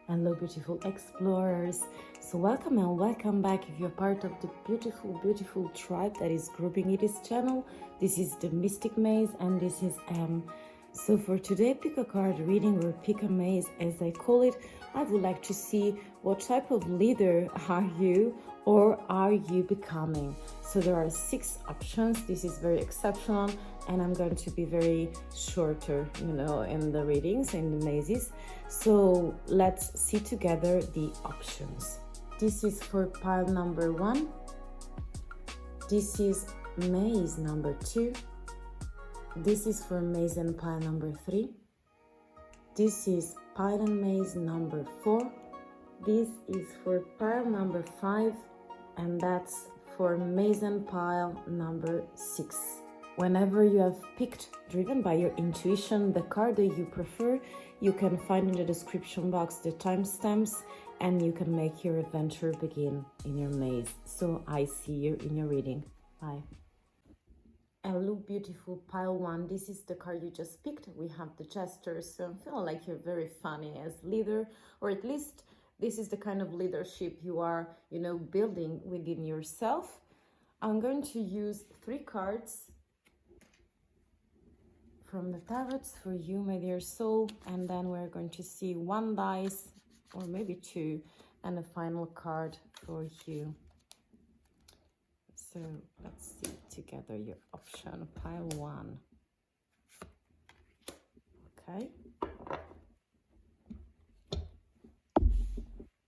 Hello, beautiful explorers. So, welcome and welcome back. If you're part of the beautiful tribe that is grouping in this channel, this is the Mystic Maze, and this is So, for today, pick a card reading or pick a maze, as I call it. I would like to see what type of leader are you or are you becoming. So, there are 6 options. This is very exceptional, and I'm going to be very shorter, in the readings, in the mazes. So let's see together the options. This is for pile number 1. This is maze number 2. This is for maze and pile number 3. This is pile and maze number 4. This is for pile number 5, and that's for maze and pile number 6. Whenever you have picked, driven by your intuition, the card that you prefer, you can find in the description box the timestamps, and you can make your adventure begin in your maze. So I see you in your reading. Bye. Hello, beautiful pile 1. This is the card you just picked. We have the Jester. So I'm feeling like you're very funny as leader, or at least this is the kind of leadership you are, building within yourself. I'm going to use 3 cards from the tarots for you, my dear soul, and then we're going to see 1 dice or maybe 2 and a final card for you. So let's see together your option, pile 1. Okay,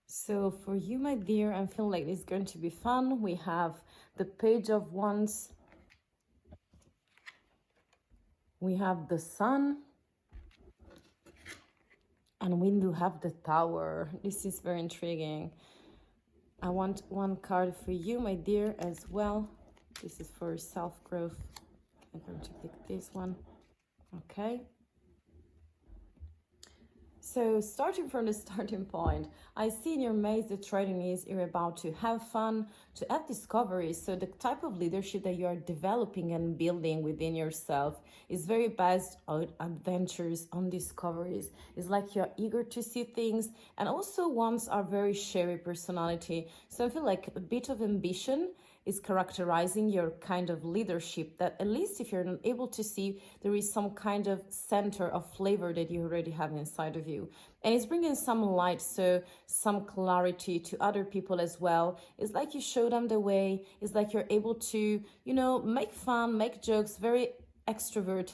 so for you, my dear, I feel like it's going to be fun. We have the Page of Wands, we have the Sun, and we do have the Tower. This is very intriguing. I want 1 card for you, my dear, as well. This is for self-growth. I'm going to pick this one. Okay. So starting from the starting point, I see in your maze the trading is you're about to have fun, to have discoveries. So the type of leadership that you are developing and building within yourself is very based on adventures, on discoveries. It's like you're eager to see things, and also ones are very sharey personality. So I feel like a bit of ambition is characterizing your kind of leadership, that at least if you're not able to see, there is some kind of center of flavor that you already have inside of you, and it's bringing some light, so some clarity to other people as well. It's like you show them the way. It's like you're able to make fun, make jokes, very extrovert,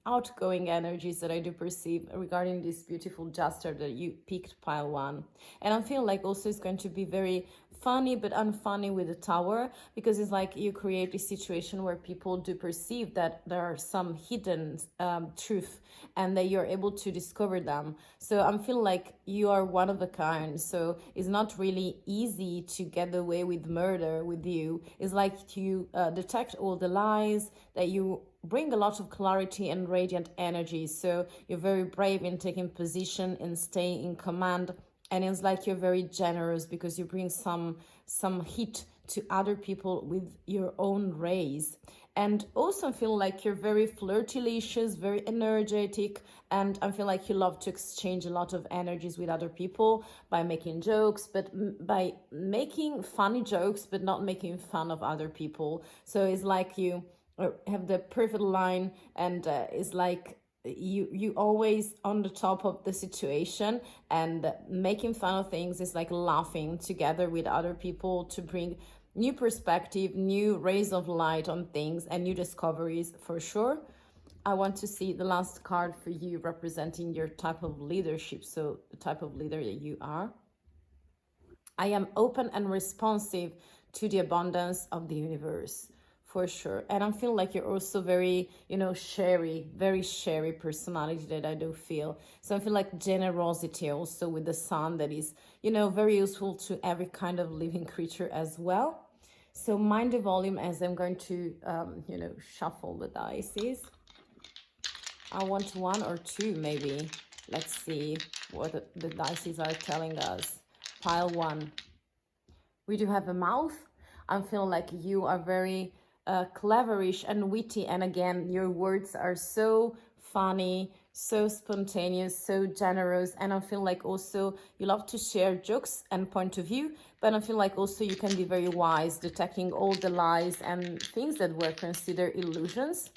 outgoing energies that I do perceive regarding this beautiful Jester that you picked, pile 1. And I feel like also it's going to be very funny but unfunny with the Tower, because it's like you create a situation where people do perceive that there are some hidden truth, and that you're able to discover them. So I'm feeling like you are one of a kind, so it's not really easy to get away with murder with you. It's like you detect all the lies, that you bring a lot of clarity and radiant energy. So you're very brave in taking position and staying in command, and it's like you're very generous because you bring some heat to other people with your own rays. And also I feel like you're very flirtatious, very energetic, and I feel like you love to exchange a lot of energies with other people by making jokes, but by making funny jokes, but not making fun of other people. So it's like you have the perfect line, and it's like you always on the top of the situation, and making fun of things is like laughing together with other people to bring new perspective, new rays of light on things, and new discoveries for sure. I want to see the last card for you representing your type of leadership, so the type of leader that you are. I am open and responsive to the abundance of the universe, for sure. And I feel like you're also very, very sharey personality that I do feel. So I feel like generosity also with the Sun, that is, very useful to every kind of living creature as well. So mind the volume as I'm going to, shuffle the dice. I want 1 or 2 maybe. Let's see what the dice are telling us. Pile 1. We do have a mouth. I feel like you are very cleverish and witty, and again your words are so funny, so spontaneous, so generous, and I feel like also you love to share jokes and point of view, but I feel like also you can be very wise, detecting all the lies and things that were considered illusions.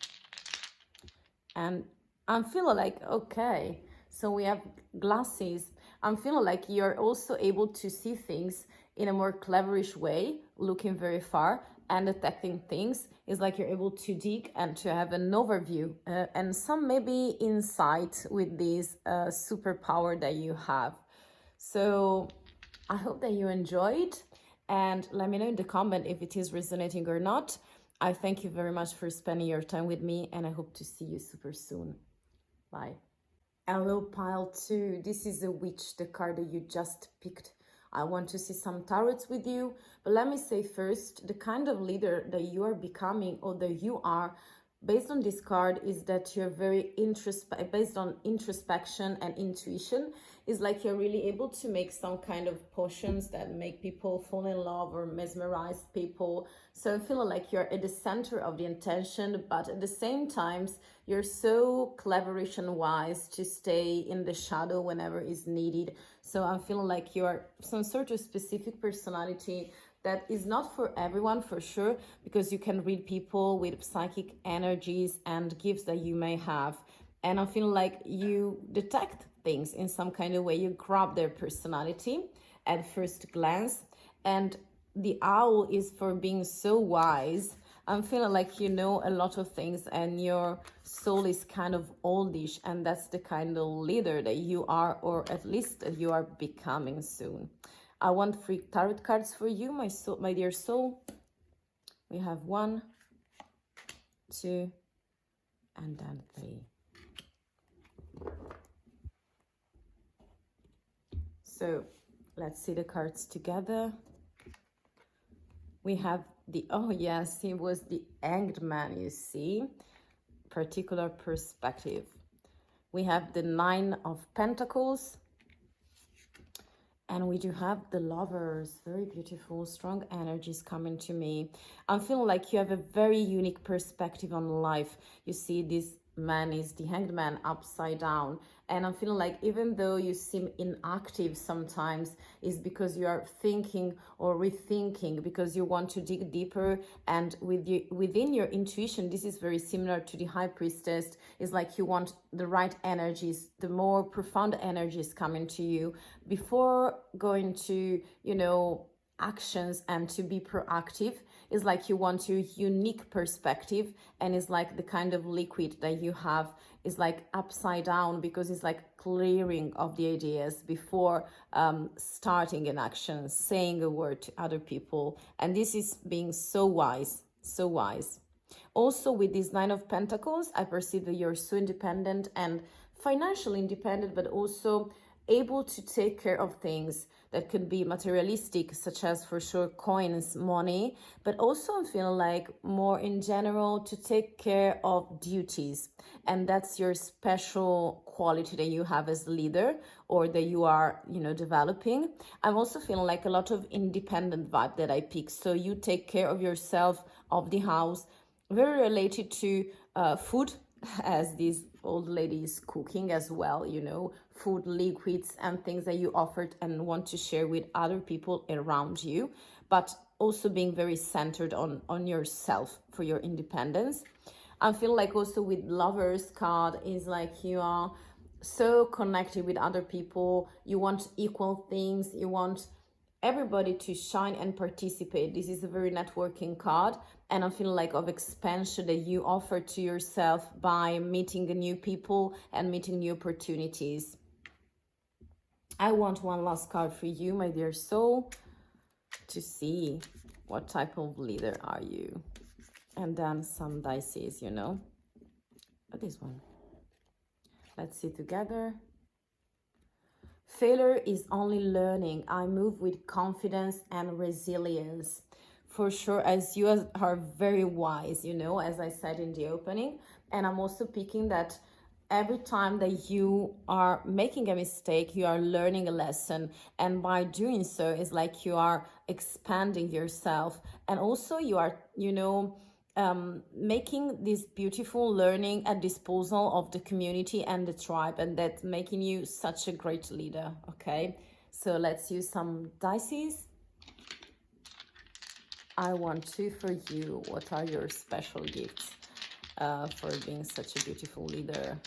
And I'm feeling like, okay, so we have glasses. I'm feeling like you're also able to see things in a more cleverish way, looking very far and detecting things. It's like you're able to dig and to have an overview and some maybe insight with this superpower that you have. So I hope that you enjoyed, and let me know in the comment if it is resonating or not. I thank you very much for spending your time with me, and I hope to see you super soon. Bye. Hello, pile 2. This is a witch, the card that you just picked. I want to see some tarots with you, but let me say first, the kind of leader that you are becoming or that you are based on this card is that you're very based on introspection and intuition. Is like you're really able to make some kind of potions that make people fall in love or mesmerize people. So I feel like you're at the center of the intention, but at the same time you're so cleverish and wise to stay in the shadow whenever is needed. So I'm feeling like you're some sort of specific personality that is not for everyone, for sure, because you can read people with psychic energies and gifts that you may have. And I feel like you detect things in some kind of way. You grab their personality at first glance. And the owl is for being so wise. I'm feeling like you know a lot of things and your soul is kind of oldish, and that's the kind of leader that you are, or at least that you are becoming soon. I want 3 tarot cards for you, my soul, my dear soul. We have 1, 2, and then 3. So let's see the cards together. We have the, oh yes, it was the Hanged Man, you see, particular perspective. We have the 9 of Pentacles, and we do have the Lovers. Very beautiful, strong energies coming to me. I'm feeling like you have a very unique perspective on life. You see, this man is the Hanged Man upside down, and I'm feeling like even though you seem inactive sometimes, is because you are thinking or rethinking, because you want to dig deeper. And within your intuition, this is very similar to the High Priestess. Is like you want the right energies, the more profound energies coming to you before going to, you know, actions and to be proactive. Is like you want your unique perspective, and it's like the kind of liquid that you have is like upside down, because it's like clearing of the ideas before starting an action, saying a word to other people. And this is being so wise, so wise. Also, with this 9 of Pentacles, I perceive that you're so independent and financially independent, but also able to take care of things that could be materialistic, such as for sure coins, money, but also I'm feeling like more in general to take care of duties. And that's your special quality that you have as a leader, or that you are, you know, developing. I'm also feeling like a lot of independent vibe that I pick. So you take care of yourself, of the house, very related to food, as this old lady is cooking as well, you know, food, liquids, and things that you offered and want to share with other people around you, but also being very centered on yourself for your independence. I feel like also with Lovers card is like you are so connected with other people. You want equal things. You want everybody to shine and participate. This is a very networking card, and I feel like of expansion that you offer to yourself by meeting new people and meeting new opportunities. I want 1 last card for you, my dear soul, to see what type of leader are you. And then some dices, you know. But this one. Let's see together. Failure is only learning. I move with confidence and resilience. For sure, as you are very wise, you know, as I said in the opening. And I'm also picking that every time that you are making a mistake, you are learning a lesson. And by doing so, it's like you are expanding yourself. And also you are, you know, making this beautiful learning at disposal of the community and the tribe, and that's making you such a great leader. Okay, so let's use some dices. I want to for you. What are your special gifts for being such a beautiful leader?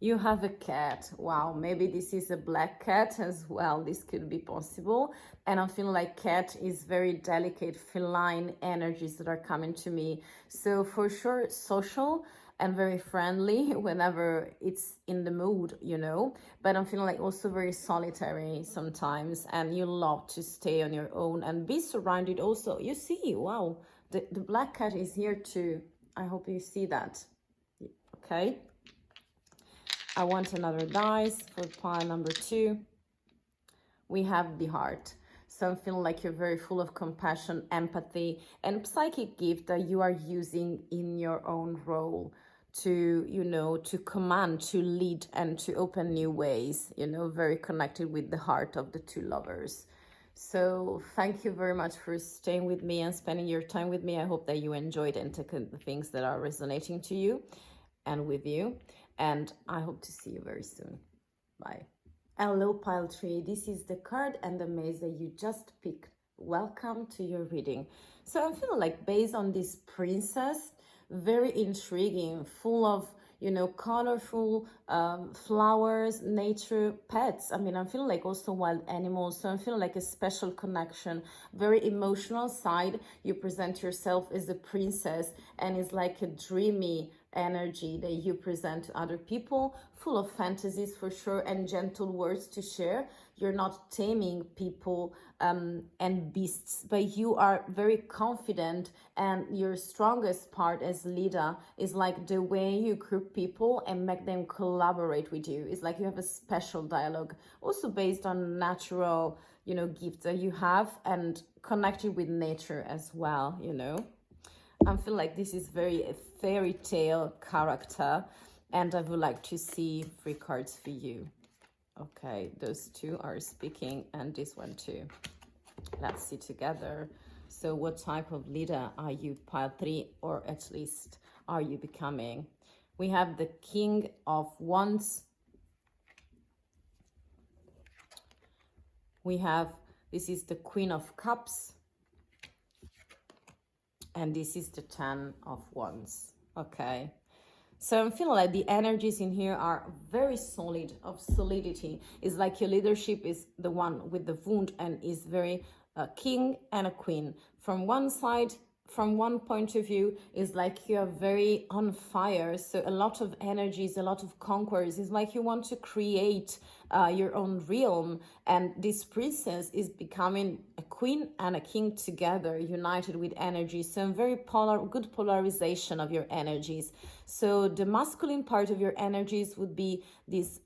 You have a cat. Wow, maybe this is a black cat as well. This could be possible. And I feel like cat is very delicate, feline energies that are coming to me. So for sure, social and very friendly whenever it's in the mood, you know. But I'm feeling like also very solitary sometimes. And you love to stay on your own and be surrounded also. You see, wow, the black cat is here too. I hope you see that. Okay. I want another dice for pile number 2. We have the heart. So I'm feeling like you're very full of compassion, empathy, and psychic gift that you are using in your own role to, you know, to command, to lead, and to open new ways, you know, very connected with the heart of the 2 lovers. So thank you very much for staying with me and spending your time with me. I hope that you enjoyed and took the things that are resonating to you and with you. And I hope to see you very soon. Bye. Hello, pile 3. This is the card and the maze that you just picked. Welcome to your reading. So I'm feeling like based on this princess, very intriguing, full of, you know, colorful flowers, nature, pets. I mean, I'm feeling like also wild animals. So I'm feeling like a special connection, very emotional side. You present yourself as a princess and it's like a dreamy energy that you present to other people, full of fantasies for sure and gentle words to share. You're not taming people and beasts, but you are very confident, and your strongest part as leader is like the way you group people and make them collaborate with you. It's like you have a special dialogue, also based on natural, you know, gifts that you have and connected with nature as well, you know. I feel like this is very a fairy tale character, and I would like to see 3 cards for you. Okay, those 2 are speaking, and this one too. Let's see together. So what type of leader are you, pile 3, or at least are you becoming? We have the King of Wands. We have, this is the Queen of Cups. And this is the 10 of Wands. Okay. So I'm feeling like the energies in here are very solid, of solidity. It's like your leadership is the one with the wound and is very king and a queen. From one side, from one point of view, is like you're very on fire. So a lot of energies, a lot of conquerors. It's like you want to create your own realm. And this princess is becoming a queen and a king together, united with energy. So very good polarization of your energies. So the masculine part of your energies would be these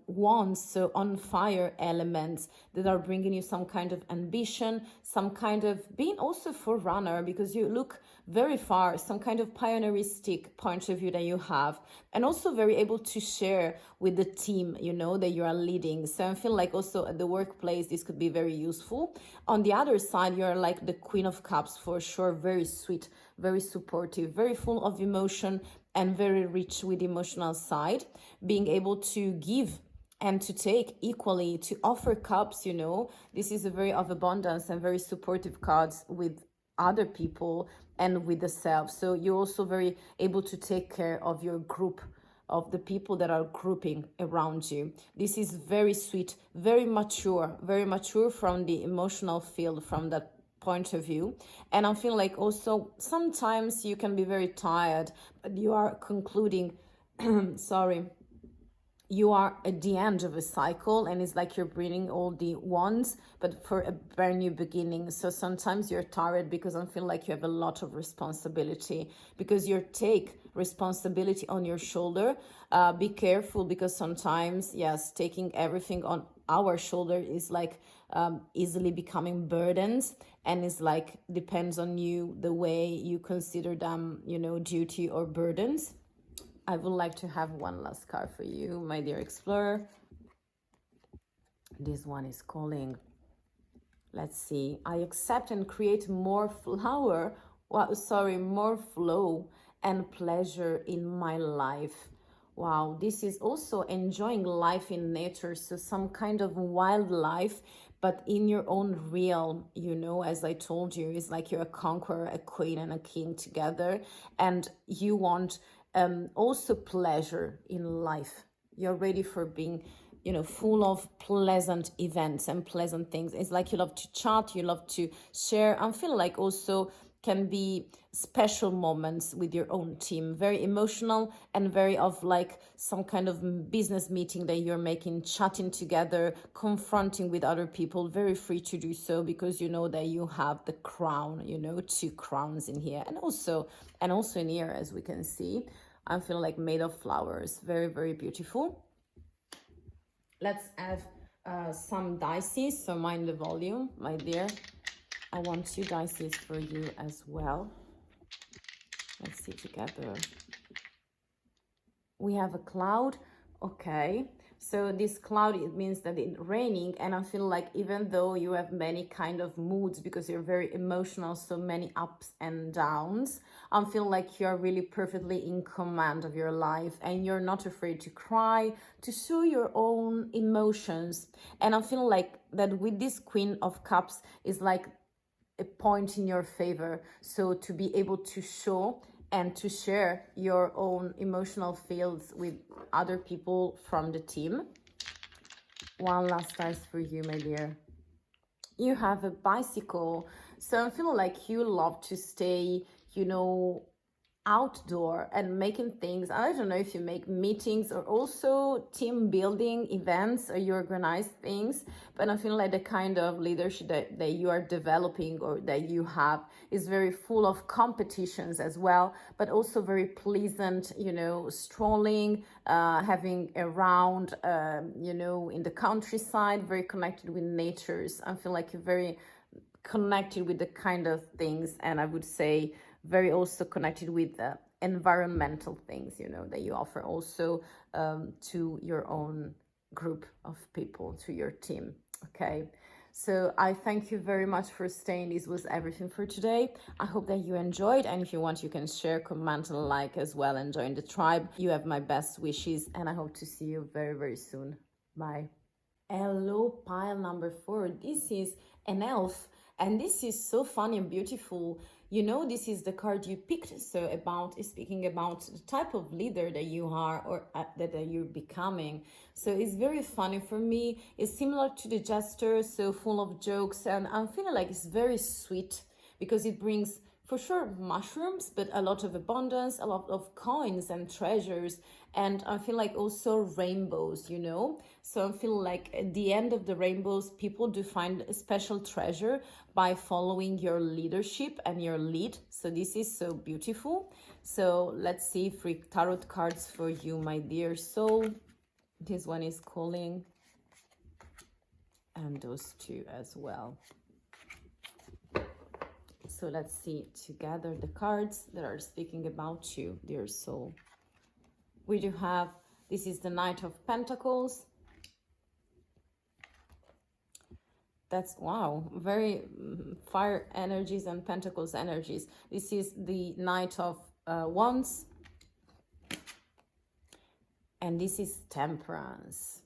wands, so on fire elements that are bringing you some kind of ambition, some kind of being also forerunner, because you look very far, some kind of pioneeristic point of view that you have, and also very able to share with the team, you know, that you are leading. So I feel like also at the workplace, this could be very useful. On the other side, you're like the Queen of Cups for sure, very sweet, very supportive, very full of emotion, and very rich with emotional side, being able to give and to take equally, to offer cups, you know. This is a very of abundance and very supportive cards with other people and with the self. So you're also very able to take care of your group, of the people that are grouping around you. This is very sweet, very mature from the emotional field, from that point of view. And I feel like also sometimes you can be very tired, but you are concluding sorry, you are at the end of a cycle, and it's like you're bringing all the wands, but for a brand new beginning. So sometimes you're tired because I feel like you have a lot of responsibility, because you take responsibility on your shoulder. Be careful, because sometimes, yes, taking everything on our shoulder is like easily becoming burdens, and it's like depends on you the way you consider them, you know, duty or burdens. I would like to have one last card for you, my dear explorer. This one is calling. Let's see. I accept and create more flower Well, sorry, more flow and pleasure in my life. Wow, this is also enjoying life in nature. So, some kind of wildlife, but in your own realm, as I told you, it's like you're a conqueror, a queen, and a king together. And you want also pleasure in life. You're ready for being full of pleasant events and pleasant things. It's like you love to chat, you love to share. I feel like also can be special moments with your own team, very emotional and very of like some kind of business meeting that you're making, chatting together, confronting with other people, very free to do so because you know that you have the crown, two crowns in here. And also in here, as we can see, I feel like made of flowers, very, very beautiful. Let's have some dices, so mind the volume, my dear. I want two dices for you as well. Let's see together. We have a cloud. Okay, so this cloud, it means that it's raining, and I feel like even though you have many kind of moods because you're very emotional, so many ups and downs, I feel like you're really perfectly in command of your life and you're not afraid to cry, to show your own emotions. And I feel like that with this Queen of Cups is like a point in your favor. So to be able to show and to share your own emotional feels with other people from the team. One last dice for you, my dear. You have a bicycle. So I feel like you love to stay, outdoor and making things. I don't know if you make meetings or also team building events or you organize things, but I feel like the kind of leadership that you are developing or that you have is very full of competitions as well, but also very pleasant, strolling, having around, in the countryside, very connected with natures. I feel like you're very connected with the kind of things, and I would say very also connected with the environmental things, that you offer also to your own group of people, to your team. Okay. So I thank you very much for staying. This was everything for today. I hope that you enjoyed. And if you want, you can share, comment, and like as well and join the tribe. You have my best wishes, and I hope to see you very, very soon. Bye. Hello, pile number 4. This is an elf, and this is so funny and beautiful. This is the card you picked. So is speaking about the type of leader that you are or that you're becoming. So it's very funny for me. It's similar to the Jester, so full of jokes, and I'm feeling like it's very sweet because it brings for sure mushrooms, but a lot of abundance, a lot of coins and treasures. And I feel like also rainbows, So I feel like at the end of the rainbows, people do find a special treasure by following your leadership and your lead. So this is so beautiful. So let's see 3 tarot cards for you, my dear soul. This one is calling, and those 2 as well. So let's see together the cards that are speaking about you, dear soul. We do have, this is the Knight of Pentacles. That's, wow, very fire energies and Pentacles energies. This is the Knight of Wands. And this is Temperance.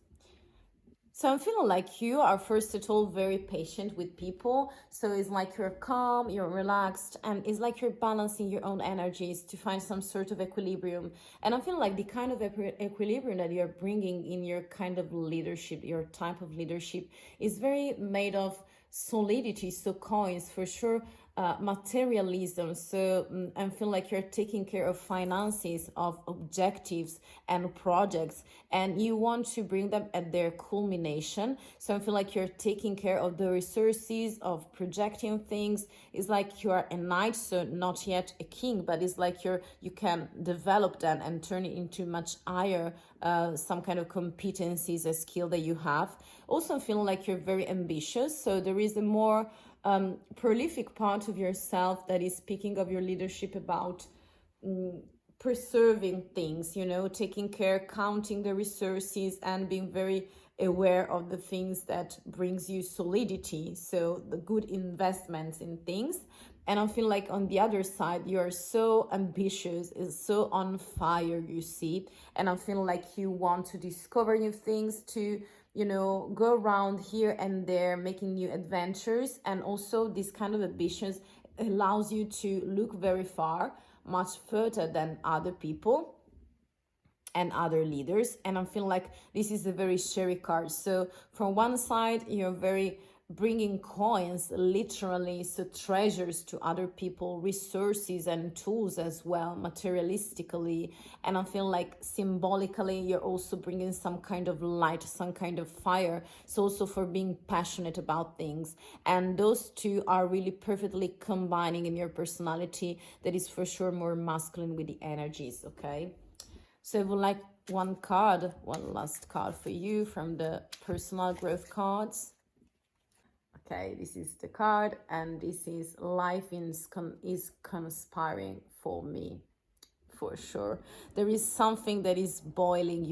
So I'm feeling like you are, first of all, very patient with people. So it's like you're calm, you're relaxed, and it's like you're balancing your own energies to find some sort of equilibrium. And I feel like the kind of equilibrium that you're bringing in your kind of leadership, your type of leadership, is very made of solidity. So coins, for sure, materialism. So I feel like you're taking care of finances, of objectives and projects, and you want to bring them at their culmination. So I feel like you're taking care of the resources, of projecting things. It's like you are a knight, so not yet a king, but it's like you can develop that and turn it into much higher some kind of competencies, a skill that you have. Also, I feel like you're very ambitious, so there is a more prolific part of yourself that is speaking of your leadership about preserving things, taking care, counting the resources, and being very aware of the things that brings you solidity. So the good investments in things. And I feel like on the other side, you're so ambitious, is so on fire, you see. And I feel like you want to discover new things, to, go around here and there, making new adventures. And also this kind of ambitions allows you to look very far, much further than other people and other leaders. And I feel like this is a very sherry card. So from one side, you're very bringing coins, literally, so treasures to other people, resources and tools as well, materialistically. And I feel like symbolically, you're also bringing some kind of light, some kind of fire. So also for being passionate about things. And those two are really perfectly combining in your personality. That is for sure more masculine with the energies, okay? So I would like one last card for you from the personal growth cards. Okay, this is the card, and this is life is conspiring for me. For sure, there is something that is boiling,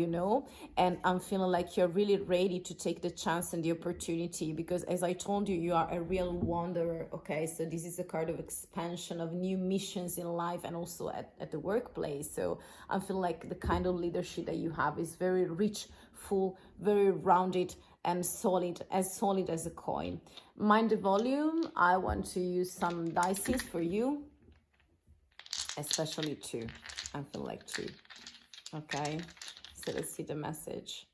and I'm feeling like you're really ready to take the chance and the opportunity, because as I told you, you are a real wanderer. Okay, so this is a card of expansion, of new missions in life, and also at the workplace. So I feel like the kind of leadership that you have is very rich, full, very rounded, and solid as a coin. Mind the volume. I want to use some dices for you, especially two. I feel like two. Okay, so let's see the message.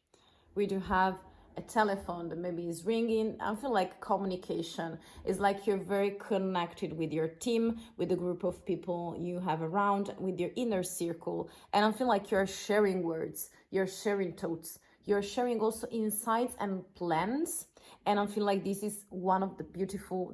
We do have a telephone that maybe is ringing. I feel like communication is like you're very connected with your team, with the group of people you have around, with your inner circle. And I feel like you're sharing words, you're sharing thoughts, you're sharing also insights and plans. And I feel like this is one of the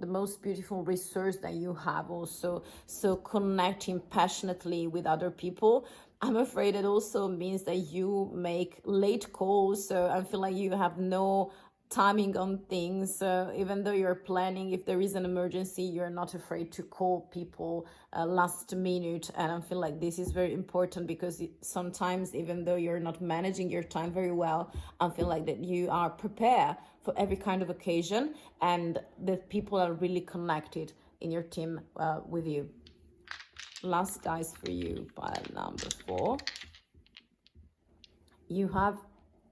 most beautiful resource that you have also. So connecting passionately with other people. I'm afraid it also means that you make late calls. So I feel like you have no timing on things. Even though you're planning, if there is an emergency, you're not afraid to call people last minute. And I feel like this is very important, because sometimes, even though you're not managing your time very well, I feel like that you are prepared for every kind of occasion, and that people are really connected in your team with you. Last dice for you, pile number 4. You have,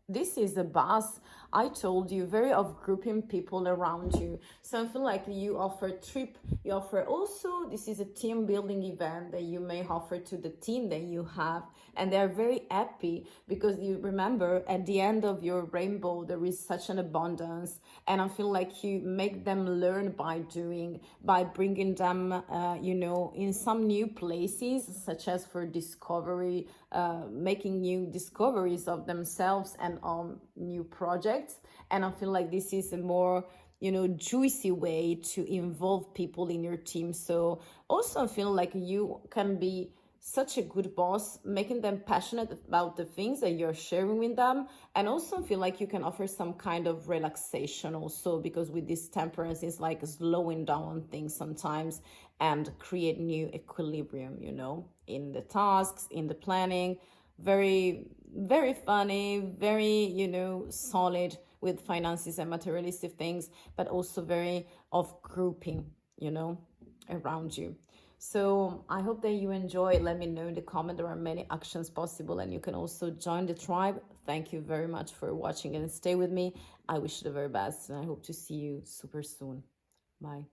this is a bus. I told you, very of grouping people around you. So I feel like you offer trip, you offer also, this is a team building event that you may offer to the team that you have. And they're very happy, because you remember at the end of your rainbow, there is such an abundance. And I feel like you make them learn by doing, by bringing them, in some new places, such as for discovery, making new discoveries of themselves and on new projects. And I feel like this is a more, juicy way to involve people in your team. So also I feel like you can be such a good boss, making them passionate about the things that you're sharing with them. And also feel like you can offer some kind of relaxation also, because with this temperance, it's like slowing down on things sometimes and create new equilibrium, in the tasks, in the planning. Very, very funny, very, solid with finances and materialistic things, but also very of grouping, around you. So I hope that you enjoy. Let me know in the comment. There are many actions possible, and you can also join the tribe. Thank you very much for watching and stay with me. I wish you the very best, and I hope to see you super soon. Bye.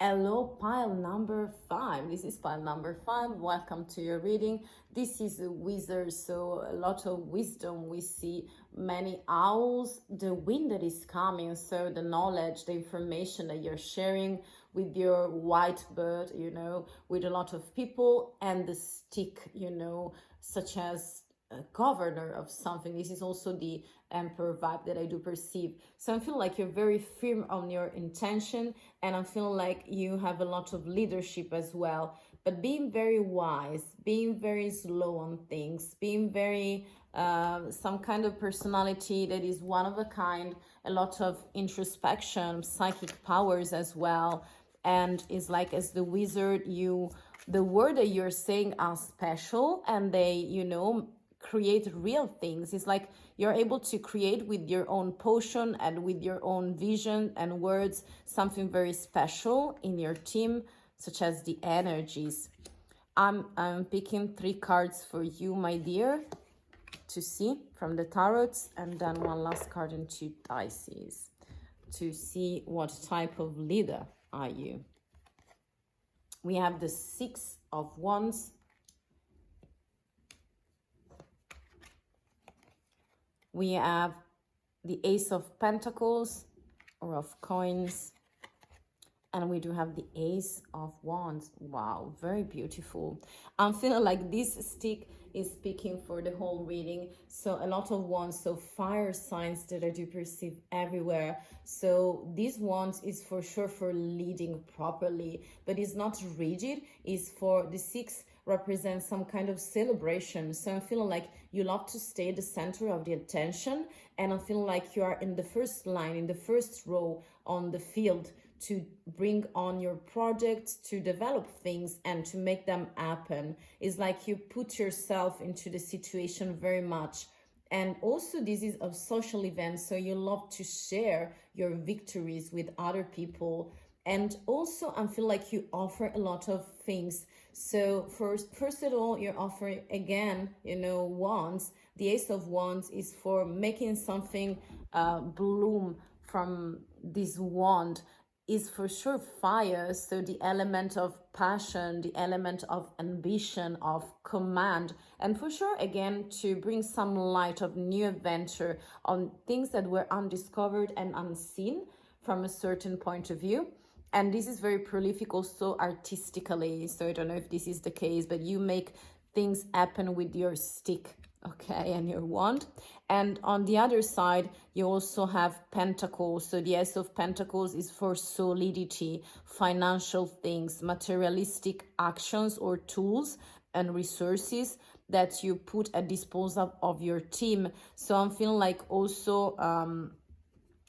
Hello, pile number 5. This is pile number 5. Welcome to your reading. This is a wizard, so a lot of wisdom. We see many owls, the wind that is coming, so the knowledge, the information that you're sharing with your white bird, with a lot of people, and the stick, such as a governor of something. This is also the emperor vibe that I do perceive. So I feel like you're very firm on your intention, and I feel like you have a lot of leadership as well, but being very wise, being very slow on things, being very some kind of personality that is one of a kind, a lot of introspection, psychic powers as well. And it's like, as the wizard, the word that you're saying are special, and they, create real things. It's like you're able to create with your own potion and with your own vision and words something very special in your team, such as the energies. I'm picking 3 cards for you, my dear, to see from the tarots, and then one last card and 2 dices to see what type of leader are you. We have the 6 of Wands. We have the Ace of Pentacles or of Coins. And we do have the Ace of Wands. Wow, very beautiful. I'm feeling like this stick is speaking for the whole reading. So a lot of wands, so fire signs that I do perceive everywhere. So this wand is for sure for leading properly, but it's not rigid. It's for the 6 represents some kind of celebration. So I'm feeling like you love to stay at the center of the attention, and I'm feeling like you are in the first line, in the first row on the field, to bring on your projects, to develop things and to make them happen. It's like you put yourself into the situation very much. And also this is a social event, so you love to share your victories with other people. And also I feel like you offer a lot of things. So first of all, you're offering again, wands. The Ace of Wands is for making something bloom from this wand. Is for sure fire, so the element of passion, the element of ambition, of command, and for sure again to bring some light of new adventure on things that were undiscovered and unseen from a certain point of view. And this is very prolific also artistically, so I don't know if this is the case, but you make things happen with your stick, okay, and your wand. And on the other side you also have Pentacles. So the Ace of Pentacles is for solidity, financial things, materialistic actions or tools and resources that you put at disposal of your team. So I'm feeling like also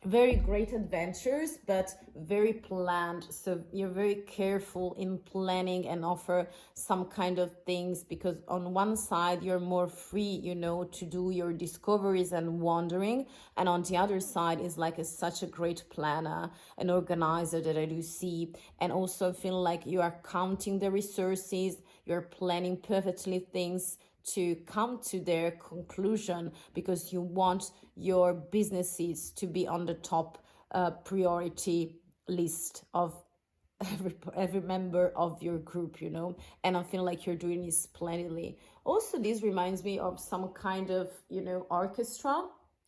very great adventures, but very planned. So you're very careful in planning and offer some kind of things, because on one side you're more free, to do your discoveries and wandering, and on the other side is like such a great planner, an organizer that I do see. And also feel like you are counting the resources, you're planning perfectly things to come to their conclusion, because you want your businesses to be on the top priority list of every member of your group, and I feel like you're doing it splendidly. Also, this reminds me of some kind of, orchestra.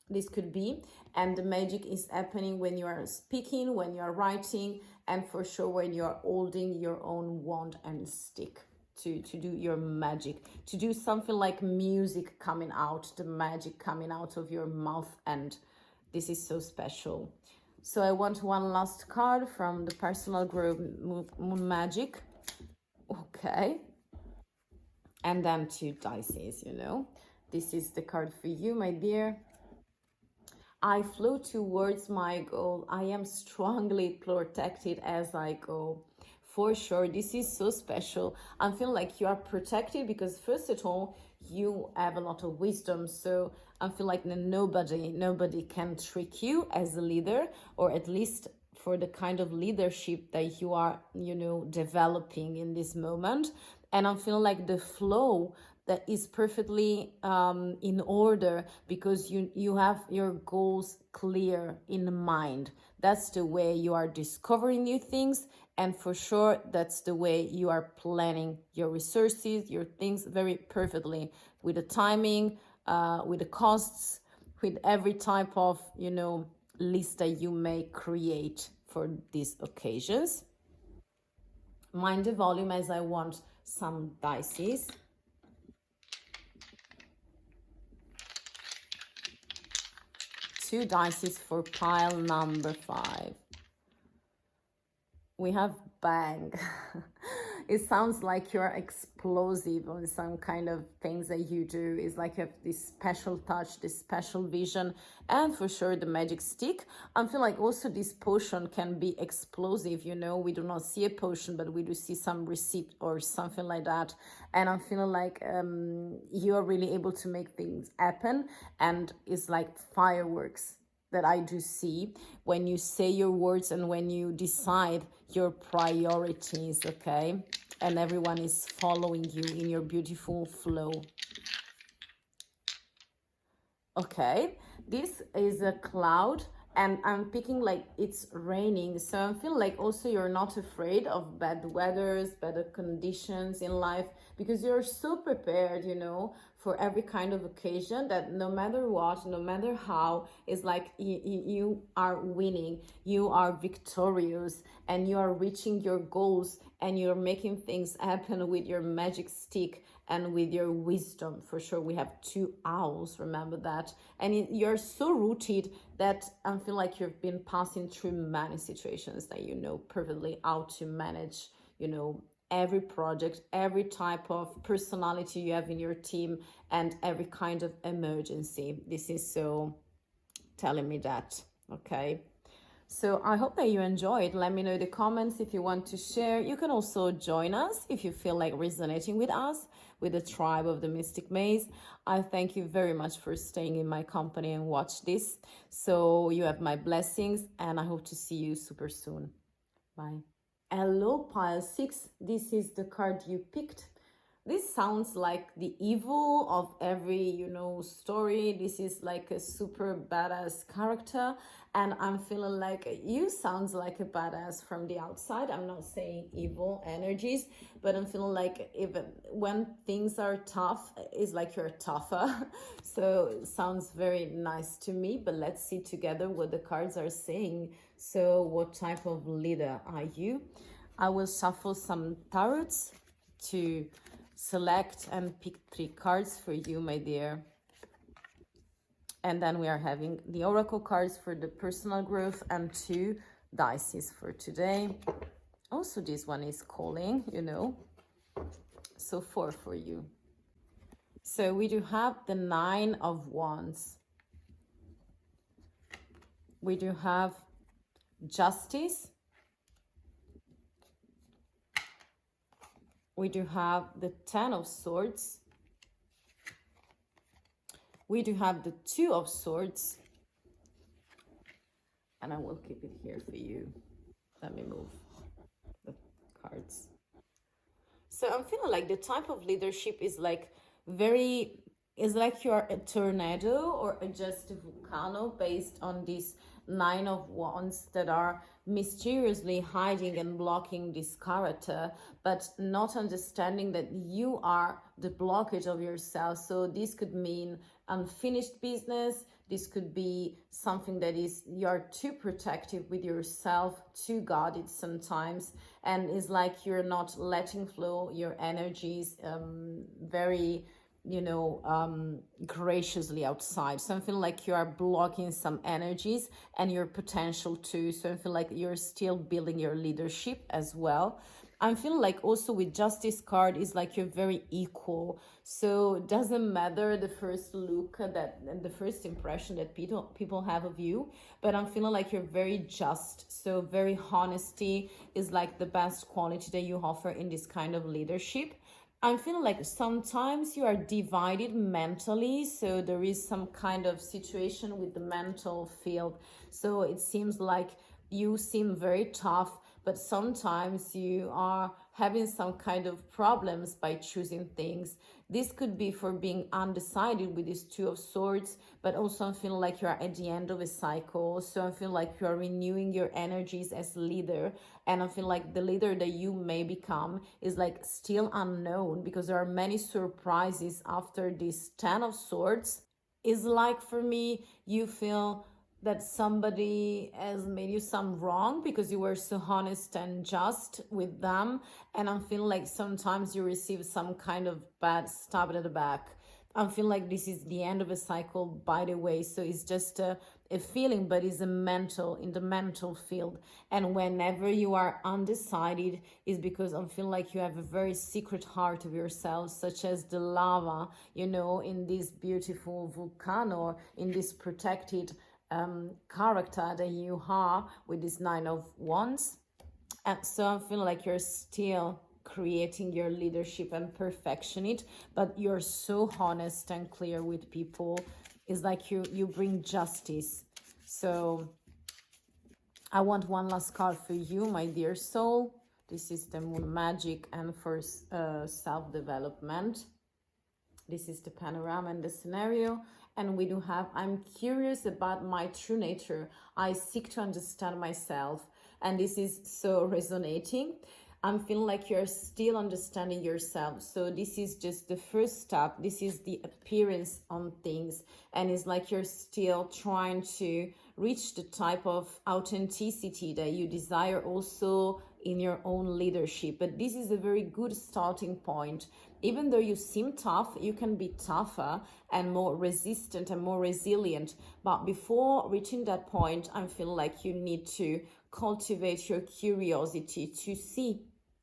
This could be, and the magic is happening when you are speaking, when you are writing, and for sure when you are holding your own wand and stick to do your magic, to do something like music coming out, the magic coming out of your mouth. And this is so special. So I want one last card from the personal group Moon Magic. Okay. And then 2 dices, This is the card for you, my dear. I flow towards my goal. I am strongly protected as I go. For sure, this is so special. I feel like you are protected because first of all, you have a lot of wisdom. So I feel like nobody can trick you as a leader, or at least for the kind of leadership that you are, developing in this moment. And I feel like the flow that is perfectly in order, because you have your goals clear in mind. That's the way you are discovering new things, and for sure that's the way you are planning your resources, your things very perfectly, with the timing, with the costs, with every type of list that you may create for these occasions. Mind the volume as I want some dices. Two dices for pile number 5. We have bang. It sounds like you're explosive on some kind of things that you do. It's like you have this special touch, this special vision, and for sure the magic stick. I feel like also this potion can be explosive. We do not see a potion, but we do see some receipt or something like that. And I'm feeling like you are really able to make things happen, and it's like fireworks that I do see when you say your words and when you decide your priorities, okay? And everyone is following you in your beautiful flow. Okay, this is a cloud, and I'm picking like it's raining. So I feel like also you're not afraid of bad weathers, better conditions in life, because you're so prepared, for every kind of occasion, that no matter what, no matter how, it's like you are winning, you are victorious, and you are reaching your goals, and you're making things happen with your magic stick and with your wisdom. For sure, we have two owls, remember that. And you're so rooted that I feel like you've been passing through many situations that you know perfectly how to manage, every project, every type of personality you have in your team, and every kind of emergency. This is so telling me that, okay? So I hope that you enjoyed. Let me know in the comments if you want to share. You can also join us if you feel like resonating with us, with the tribe of the Mystic Maze. I thank you very much for staying in my company and watch this. So you have my blessings, and I hope to see you super soon. Bye. Hello, pile 6. This is the card you picked. This sounds like the evil of every, story. This is like a super badass character. And I'm feeling like you sounds like a badass from the outside. I'm not saying evil energies, but I'm feeling like even when things are tough, it's like you're tougher. So it sounds very nice to me, but let's see together what the cards are saying. So what type of leader are you? I will shuffle some tarots to select and pick 3 cards for you, my dear. And then we are having the oracle cards for the personal growth and 2 dices for today. Also, this one is calling, So 4 for you. So we do have the 9 of Wands. We do have Justice. We do have the 10 of Swords. We do have the 2 of Swords. And I will keep it here for you. Let me move the cards. So I'm feeling like the type of leadership is like it's like you're a tornado or just a volcano based on these 9 of Wands that are mysteriously hiding and blocking this character, but not understanding that you are the blockage of yourself. So this could mean unfinished business. This could be something that is you're too protective with yourself, too guarded sometimes, and it's like you're not letting flow your energies very graciously outside. So I feel like you are blocking some energies and your potential too. So I feel like you're still building your leadership as well. I'm feeling like also with Justice card is like you're very equal. So it doesn't matter the first look that and the first impression that people have of you, but I'm feeling like you're very just. So very honesty is like the best quality that you offer in this kind of leadership. I'm feeling like sometimes you are divided mentally, so there is some kind of situation with the mental field. So it seems like you seem very tough, but sometimes you are having some kind of problems by choosing things. This could be for being undecided with this 2 of Swords, but also I'm feeling like you're at the end of a cycle. So I feel like you're renewing your energies as leader. And I feel like the leader that you may become is like still unknown, because there are many surprises after this 10 of Swords. It's like for me, you feel that somebody has made you some wrong because you were so honest and just with them. And I'm feeling like sometimes you receive some kind of bad stab at the back. I feel like this is the end of a cycle, by the way. So it's just a feeling, but it's a mental, in the mental field. And whenever you are undecided, is because I feel like you have a very secret heart of yourself, such as the lava, you know, in this beautiful volcano, or in this protected character that you are with this Nine of Wands. And so I feel like you're still creating your leadership and perfection it, but you're so honest and clear with people. It's like you bring justice. So I want one last card for you, my dear soul. This is the Moon Magic and for self-development. This is the panorama and the scenario. And we do have, I'm curious about my true nature. I seek to understand myself. And this is so resonating. I'm feeling like you're still understanding yourself. So this is just the first step. This is the appearance on things. And it's like you're still trying to reach the type of authenticity that you desire also in your own leadership. But this is a very good starting point. Even though you seem tough, you can be tougher and more resistant and more resilient. But before reaching that point, I feel like you need to cultivate your curiosity to see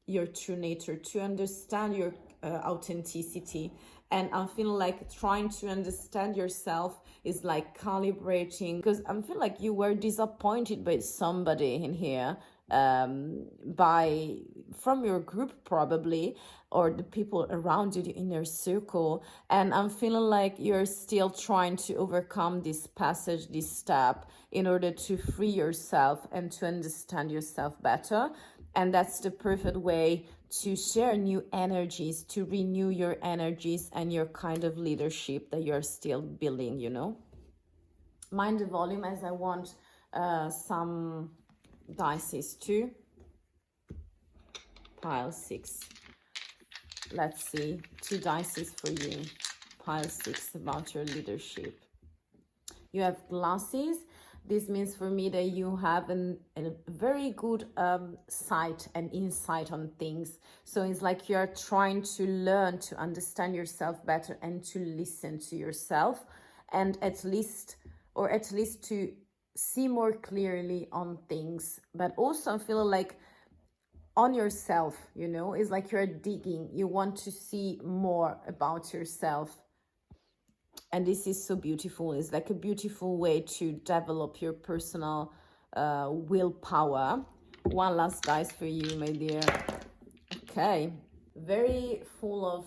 your true nature, to understand your authenticity. And I feel like trying to understand yourself is like calibrating, because I feel like you were disappointed by somebody in here, by from your group probably, or the people around you in your circle. And I'm feeling like you're still trying to overcome this passage, this step, in order to free yourself and to understand yourself better. And that's the perfect way to share new energies, to renew your energies and your kind of leadership that you're still building, you know. Mind the volume, as I want some dices too. Pile 6. Let's see, 2 dices for you. Pile 6 about your leadership. You have glasses. This means for me that you have a very good sight and insight on things. So it's like you're trying to learn to understand yourself better and to listen to yourself, and at least to see more clearly on things. But also I feel like on yourself, you know, it's like you're digging. You want to see more about yourself. And this is so beautiful. It's like a beautiful way to develop your personal willpower. One last dice for you, my dear. Okay, very full of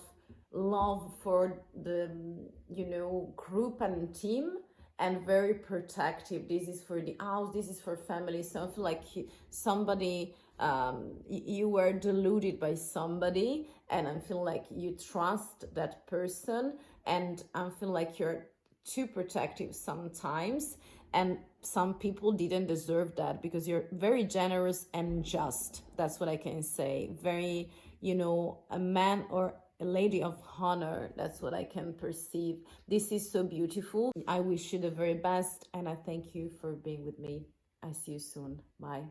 love for the, you know, group and team, and very protective. This is for the house, this is for family. So I feel like somebody, you were deluded by somebody, and I feel like you trust that person, and I feel like you're too protective sometimes, and some people didn't deserve that, because you're very generous and just. That's what I can say. Very, you know, a man or a lady of honor. That's what I can perceive. This is so beautiful. I wish you the very best, and I thank you for being with me. I see you soon. Bye.